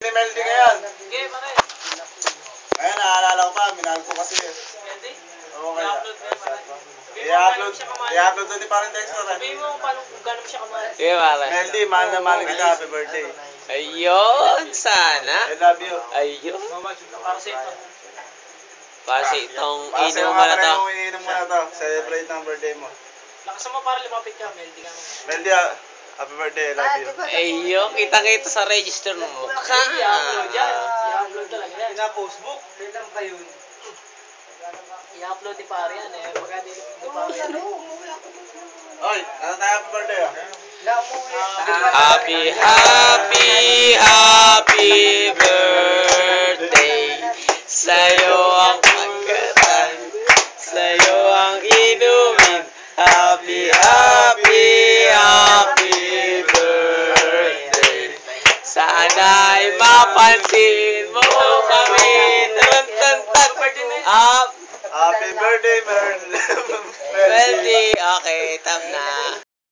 Ni Meldy ngayon. Okay, pare. Ngayon, naalala ko pa. Minahal ko kasi. Meldy? Oo, kaya. I-upload mo yan, pare. I-upload doon ni parang Dexter. Sabihin mo kung gano'n siya kamahal. Okay, pare. Meldy, mahal na mahal kita. Happy birthday. Ayun, sana. I love you. Ayun. Para sa ito. Para sa itong Para sa'yo inom nga mo na pare to. yung ininom mo na to. Celebrate ng birthday mo. Lakas mo para lumapit ka, Meldy ka mo. Meldy, happy birthday. I love you. Ayun, kita-kita sa register mo. I-upload yan. I-upload talaga yan. Na-postbook? Kailan pa yun? I-upload ni pare yan eh. Pagka di pare yan. Oy, ano tayo happy birthday ah? Happy, happy, happy birthday. Sa'yo ang pagkatan, sa'yo ang inumin. Happy, happy, happy birthday. Sana'y mapansin mo kami. Tan-tan-tan. Happy birthday, Meldy. Meldy, okay, tap na.